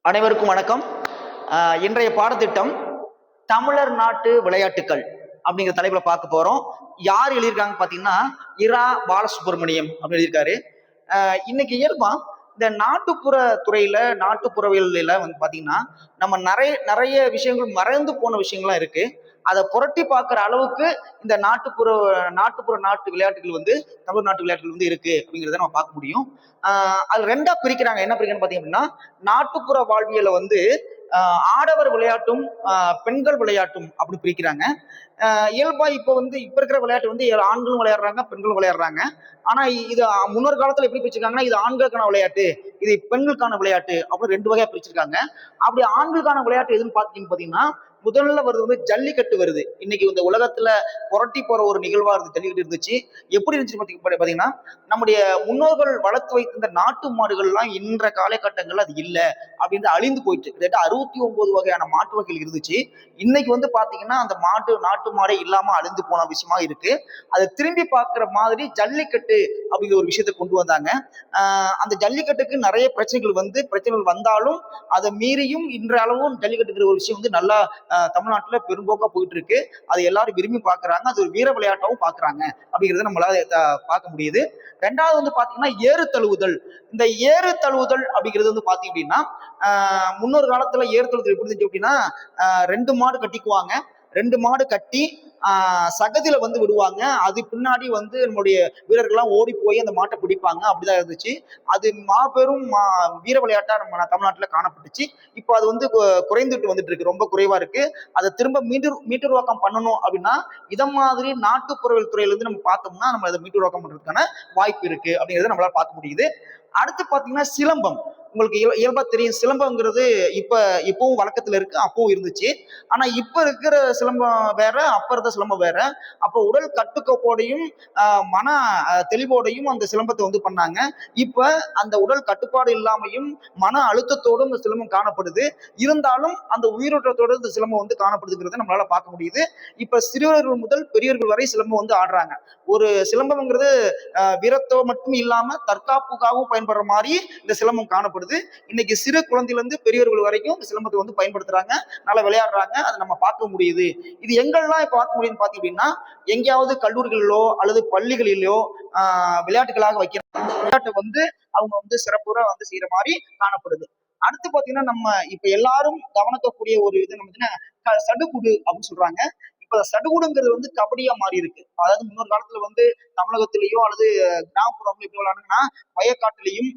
அனைவருக்கும் வணக்கம். இன்றைய பாடத்திட்டம் தமிழர் நாட்டு விளையாட்டுக்கள் அப்படிங்கிற தலைப்புல பார்க்க போறோம். யார் எழுதியிருக்காங்க பாத்தீங்கன்னா இரா பாலசுப்ரமணியம் அப்படின்னு எழுதியிருக்காரு. இன்னைக்கு இயல்பா இந்த நாட்டுப்புற துறையில நாட்டுப்புறவியல்ல வந்து பாத்தீங்கன்னா நம்ம நிறைய நிறைய விஷயங்கள் மறைந்து போன விஷயங்கள்லாம் இருக்கு. அதை புரட்டி பார்க்குற அளவுக்கு இந்த நாட்டுப்புற நாட்டு விளையாட்டுகள் வந்து தமிழ்நாட்டு விளையாட்டுகள் வந்து இருக்கு அப்படிங்கிறத நம்ம பார்க்க முடியும். அது ரெண்டா பிரிக்கிறாங்க. என்ன பிரிக்கிறாங்க பாத்தீங்கன்னா நாட்டுப்புற வாழ்வியலை வந்து ஆடவர் விளையாட்டும் பெண்கள் விளையாட்டும் அப்படி பிரிக்கிறாங்க. இயல்பா இப்ப இருக்கிற விளையாட்டு வந்து ஆண்களும் விளையாடுறாங்க, பெண்களும் விளையாடுறாங்க. ஆனா இது முன்னொரு காலத்துல எப்படி பிரிச்சிருக்காங்கன்னா இது ஆண்களுக்கான விளையாட்டு, இது பெண்களுக்கான விளையாட்டு அப்படின்னு ரெண்டு வகையா பிரிச்சிருக்காங்க. அப்படி ஆண்களுக்கான விளையாட்டு எதுன்னு பாத்தீங்கன்னா முதல்ல வருது வந்து ஜல்லிக்கட்டு வருது. இன்னைக்கு இந்த உலகத்துல புரட்டி போற ஒரு நிகழ்வா இருந்து ஜல்லிக்கட்டு இருந்துச்சு. எப்படி இருந்துச்சு பாத்தீங்கன்னா நம்முடைய முன்னோர்கள் வளர்த்து வைத்த இந்த நாட்டு மாடுகள்லாம் இன்ற காலகட்டங்கள்ல அது இல்லை அப்படின்னு அழிந்து போயிட்டு கிட்டத்தட்ட 69 வகையான மாட்டு வகைகள் இருந்துச்சு. இன்னைக்கு வந்து பாத்தீங்கன்னா அந்த நாட்டு மாடே இல்லாம அழிந்து போன விஷயமா இருக்கு. அதை திரும்பி பார்க்கிற மாதிரி ஜல்லிக்கட்டு அப்படிங்கிற ஒரு விஷயத்தை கொண்டு வந்தாங்க. அந்த ஜல்லிக்கட்டுக்கு நிறைய பிரச்சனைகள் வந்தாலும் அதை மீறியும் இன்றளவும் ஜல்லிக்கட்டுங்கிற ஒரு விஷயம் வந்து நல்லா தமிழ்நாட்டுல பெரும்போக்கா போயிட்டு இருக்கு. அதை எல்லாரும் விரும்பி பாக்குறாங்க. அது ஒரு வீர விளையாட்டாவும் பாக்குறாங்க அப்படிங்கறத நம்மளால பார்க்க முடியுது. ரெண்டாவது வந்து பாத்தீங்கன்னா ஏறு தழுவுதல். இந்த ஏறு தழுவுதல் அப்படிங்கிறது வந்து பாத்தீங்க அப்படின்னா முன்னொரு காலத்துல ஏறு தழுவுதல் எப்படி இருந்துச்சு அப்படின்னா 2 மாடு கட்டிக்குவாங்க. 2 மாடு கட்டி சகதியில வந்து விடுவாங்க. அது பின்னாடி வந்து நம்முடைய வீரர்கள்லாம் ஓடி போய் அந்த மாட்டை பிடிப்பாங்க. அப்படிதான் இருந்துச்சு. அது மாபெரும் வீர விளையாட்டா நம்ம தமிழ்நாட்டுல காணப்பட்டுச்சு. இப்போ அது வந்து குறைந்துட்டு வந்துட்டு இருக்கு, ரொம்ப குறைவா இருக்கு. அதை திரும்ப மீட்டுருவாக்கம் பண்ணணும் அப்படின்னா இத மாதிரி நாட்டுப்புறவியல் துறையில இருந்து நம்ம பார்த்தோம்னா நம்ம அதை மீட்டுருவாக்கம் பண்றதுக்கான வாய்ப்பு இருக்கு அப்படிங்கறத நம்மளால பார்க்க முடியுது. அடுத்து பாத்தீங்கன்னா சிலம்பம். உங்களுக்கு இயல்பா தெரியும் சிலம்பம்ங்கிறது இப்பவும் வழக்கத்துல இருக்கு, அப்பவும் இருந்துச்சு. ஆனா இப்ப இருக்கிற சிலம்பம் வேற, அப்ப இருந்த சிலம்பம் வேற. அப்போ உடல் கட்டுக்கோப்போடையும் மன தெளிவோடையும் அந்த சிலம்பத்தை வந்து பண்ணாங்க. இப்ப அந்த உடல் கட்டுப்பாடு இல்லாமையும் மன அழுத்தத்தோடும் இந்த சிலம்பம் காணப்படுது. இருந்தாலும் அந்த உயிரோட்டத்தோடு இந்த சிலம்பம் வந்து காணப்படுதுங்கிறத நம்மளால பார்க்க முடியுது. இப்ப சிறுவர்கள் முதல் பெரியவர்கள் வரை சிலம்பம் வந்து ஆடுறாங்க. ஒரு சிலம்பம்ங்கிறது வீரத்தோ மட்டும் இல்லாம தற்காப்புக்காகவும் பயன்படுற மாதிரி இந்த சிலம்பம் காணப்படுது. இன்னைக்கு சிறு குழந்தையில இருந்து பெரியவர்கள் வரைக்கும் இந்த சிலம்பத்தை வந்து பயன்படுத்துறாங்க, நல்லா விளையாடுறாங்க. அதை நம்ம பார்க்க முடியுது. இது எங்கெல்லாம் இப்ப பார்க்க முடியும்னு பாத்தீங்கன்னா எங்கேயாவது கல்லூரிகளிலோ அல்லது பள்ளிகளிலோ விளையாட்டுகளாக வைக்கிறாங்க. அந்த விளையாட்டை வந்து அவங்க வந்து சிறப்புற வந்து செய்யற மாதிரி காணப்படுது. அடுத்து பாத்தீங்கன்னா நம்ம இப்ப எல்லாரும் கவனிக்கக்கூடிய ஒரு இது நம்ம சடுகுடு அப்படின்னு சொல்றாங்க. இப்ப சடுகுடுங்கிறது வந்து கபடியா மாறி இருக்கு. அதாவது முன்னொரு காலத்துல வந்து தமிழகத்திலேயோ அல்லது கிராமப்புறங்களோ எப்படி விளையாடுங்கன்னா வயக்காட்டிலையும்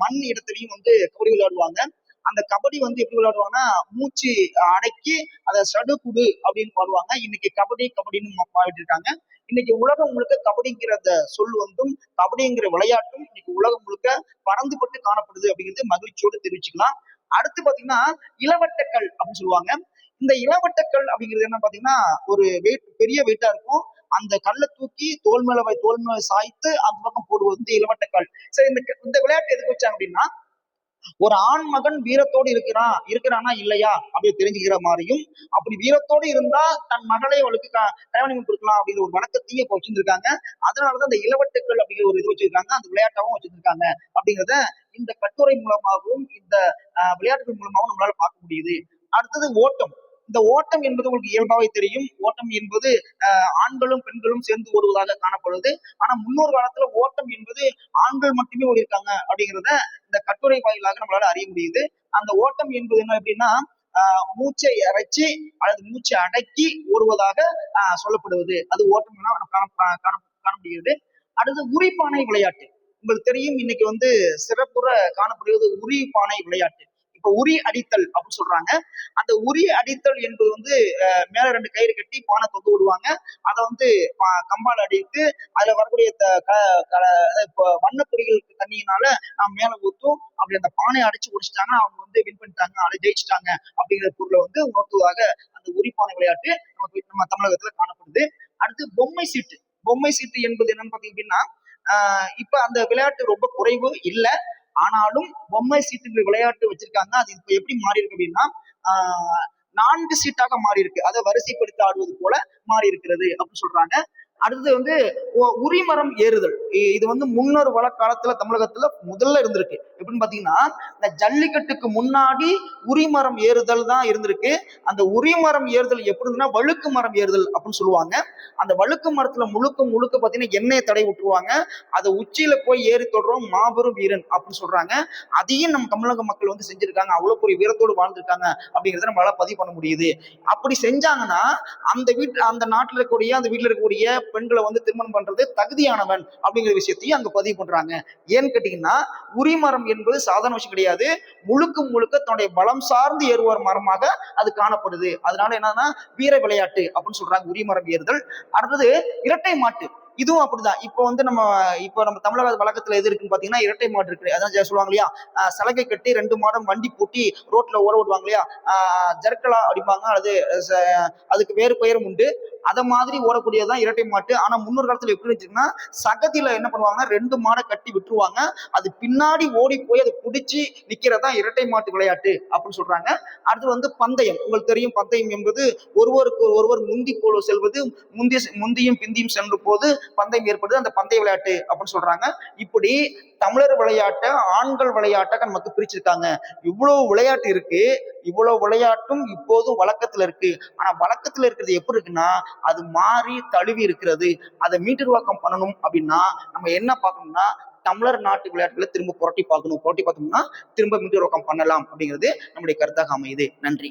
மண் இடத்துலையும் வந்து கபடி விளையாடுவாங்க. அந்த கபடி வந்து எப்படி விளையாடுவாங்கன்னா மூச்சு அடக்கி அதை சடுகுடு அப்படின்னு பாடுவாங்க. இன்னைக்கு கபடின்னு பாடிட்டு இருக்காங்க. இன்னைக்கு உலகம் முழுக்க கபடிங்கிற அந்த சொல் வந்தும் கபடிங்கிற விளையாட்டும் இன்னைக்கு உலகம் முழுக்க பறந்துபட்டு காணப்படுது அப்படிங்கிறது மகிழ்ச்சியோடு தெரிவிச்சுக்கலாம். அடுத்து பாத்தீங்கன்னா இளவட்டக்கல் அப்படின்னு சொல்லுவாங்க. இந்த இளவட்டக்கல் அப்படிங்கிறது என்ன பாத்தீங்கன்னா ஒரு பெரிய வெயிட்டா இருக்கும். அந்த கல்லை தூக்கி தோல் மேல சாய்த்து அந்த பக்கம் போடுவது வந்து இளவட்டக்கல். சரி, இந்த விளையாட்டு எதுக்கு வச்சாங்க அப்படின்னா ஒரு ஆண் மகன் வீரத்தோடு இருக்கிறானா இல்லையா அப்படின்னு தெரிஞ்சுக்கிற மாதிரியும், அப்படி வீரத்தோடு இருந்தா தன் மகளை அவளுக்கு கல்யாணம் கொடுக்கலாம் அப்படிங்கிற ஒரு வழக்கத்தையும் இப்ப வச்சிருக்காங்க. அதனாலதான் இந்த இளவட்டுக்கள் அப்படிங்கிற ஒரு இது வச்சிருக்காங்க, அந்த விளையாட்டாவும் வச்சிருக்காங்க அப்படிங்கிறத இந்த கட்டுரை மூலமாகவும் இந்த விளையாட்டுகள் மூலமாகவும் நம்மளால பார்க்க முடியுது. அடுத்தது ஓட்டம். இந்த ஓட்டம் என்பது உங்களுக்கு இயல்பாவே தெரியும். ஓட்டம் என்பது ஆண்களும் பெண்களும் சேர்ந்து ஓடுவதாக காணப்படுது. ஆனா முன்னொரு காலத்துல ஓட்டம் என்பது ஆண்கள் மட்டுமே ஓடி இருக்காங்க அப்படிங்கிறத இந்த கட்டுரை வாயிலாக நம்மளால அறிய முடியுது. அந்த ஓட்டம் என்பது என்ன அப்படின்னா மூச்சை இறைச்சி அல்லது மூச்சை அடக்கி ஓடுவதாக சொல்லப்படுவது. அது ஓட்டம் காண முடிகிறது. அடுத்து உரிப்பானை விளையாட்டு. உங்களுக்கு தெரியும் இன்னைக்கு வந்து சிறப்புற காணப்படுவது உரிப்பானை விளையாட்டு. இப்ப உரி அடித்தல் அப்படின்னு சொல்றாங்க. அந்த உரி அடித்தல் என்பது வந்து மேல 2 கயிறு கட்டி பானை தொங்க விடுவாங்க. அதை வந்து கம்பால் அடித்து அதுல வரக்கூடிய வண்ணப்பொடிகள் தண்ணியினால மேல ஊத்தும். அப்படி அந்த பானையை அடிச்சு குடிச்சிட்டாங்கன்னா அவங்க வந்து வின் பண்ணிட்டாங்க, அதை ஜெயிச்சுட்டாங்க அப்படிங்கிற பொருளை வந்து உணர்த்துவதாக அந்த உரிப்பானை விளையாட்டு நம்ம தமிழகத்துல காணப்படுது. அடுத்து பொம்மை சீட்டு. பொம்மை சீட்டு என்பது என்னன்னு பாத்தீங்க அப்படின்னா இப்ப அந்த விளையாட்டு ரொம்ப குறைவு இல்ல. ஆனாலும் பொம்மை சீட்டுங்கிற விளையாட்டு வச்சிருக்காங்க. அது இப்ப எப்படி மாறி இருக்கு அப்படின்னா 4 சீட்டாக மாறி இருக்கு. அதை வரிசைப்படுத்தி ஆடுவது போல மாறி இருக்கிறது அப்படின்னு சொல்றாங்க. அடுத்தது வந்து உரிமரம் ஏறுதல். இது வந்து முன்னொரு காலத்துல தமிழகத்துல முதல்ல இருந்திருக்கு. எப்படின்னு பாத்தீங்கன்னா, இந்த ஜல்லிக்கட்டுக்கு முன்னாடி உரிமரம் ஏறுதல் தான் இருந்திருக்கு. அந்த உரிமரம் ஏறுதல் எப்படி இருந்துன்னா வழுக்கு மரம் ஏறுதல் அப்படின்னு சொல்லுவாங்க. அந்த வழுக்கு மரத்துல முழுக்க முழுக்க பாத்தீங்கன்னா எண்ணெயை தடை விட்டுருவாங்க. அதை உச்சியில போய் ஏறி தொடரும் மாபெரும் வீரன் அப்படின்னு சொல்றாங்க. அதையும் நம்ம தமிழக மக்கள் வந்து செஞ்சிருக்காங்க. அவ்வளவு பெரிய வீரத்தோடு வாழ்ந்திருக்காங்க அப்படிங்கறத நம்மளால பதிவு பண்ண முடியுது. அப்படி செஞ்சாங்கன்னா அந்த நாட்டுல இருக்கக்கூடிய அந்த வீட்டுல இருக்கக்கூடிய பெண்களை வந்து திருமணம் பண்றது தகுதியானவன் அப்படிங்கிற விஷயத்தையும் அங்க பதிவு பண்றாங்க. ஏன்னு கேட்டீங்கன்னா, உரிமரம் என்பது சாதாரண விஷயம் கிடையாது. முழுக்க முழுக்க தன்னுடைய பலம் சார்ந்து ஏறுவார் மரமாக அது காணப்படுது. அதனால என்னன்னா வீர விளையாட்டு அப்படின்னு சொல்றாங்க உரிமரம் ஏறுதல். அடுத்தது இரட்டை மாட்டு. இதுவும் அப்படிதான். இப்போ நம்ம தமிழக வழக்கத்துல எது இருக்குன்னு பாத்தீங்கன்னா இரட்டை மாடு இருக்கு. அதான் சொல்லுவாங்க இல்லையா, சலகை கட்டி 2 மாடம் வண்டி பூட்டி ரோட்ல ஓட விடுவாங்க இல்லையா, ஜர்க்கலா அடிப்பாங்க. அதுக்கு வேறு பெயரும் உண்டு. அத மாதிரி ஓடக்கூடியதான் இரட்டை மாட்டு. ஆனா முன்னொரு காலத்துல எப்படி இருந்துச்சுன்னா, சகதியில என்ன பண்ணுவாங்கன்னா 2 மாடை கட்டி விட்டுருவாங்க. அது பின்னாடி ஓடி போய் அதை பிடிச்சி நிக்கிறதா இரட்டை மாட்டு விளையாட்டு அப்படின்னு சொல்றாங்க. அடுத்து வந்து பந்தயம். உங்களுக்கு தெரியும், பந்தயம் என்பது ஒருவருக்கு ஒருவர் முந்தி போல செல்வது, முந்தியும் பிந்தியும் சென்ற போது பந்தயம் ஏற்படுது. அந்த பந்தய விளையாட்டு அப்படின்னு சொல்றாங்க. இப்படி தமிழர் விளையாட்டை ஆண்கள் விளையாட்டாக நமக்கு பிரிச்சிருக்காங்க. இவ்வளவு விளையாட்டு இருக்கு. இவ்வளவு விளையாட்டும் இப்போதும் வழக்கத்துல இருக்கு. ஆனா வழக்கத்துல இருக்கிறது எப்படி இருக்குன்னா, அது மாறி தழுவி இருக்கிறது. அதை மீட்டுருவாக்கம் பண்ணணும் அப்படின்னா நம்ம என்ன பார்க்கணும்னா, தமிழர் நாட்டு விளையாட்டுகளை திரும்ப புரட்டி பார்க்கணும். புரட்டி பார்த்தோம்னா திரும்ப மீட்டுருவாக்கம் பண்ணலாம் அப்படிங்கிறது நம்முடைய கருத்தாக அமையுது. நன்றி.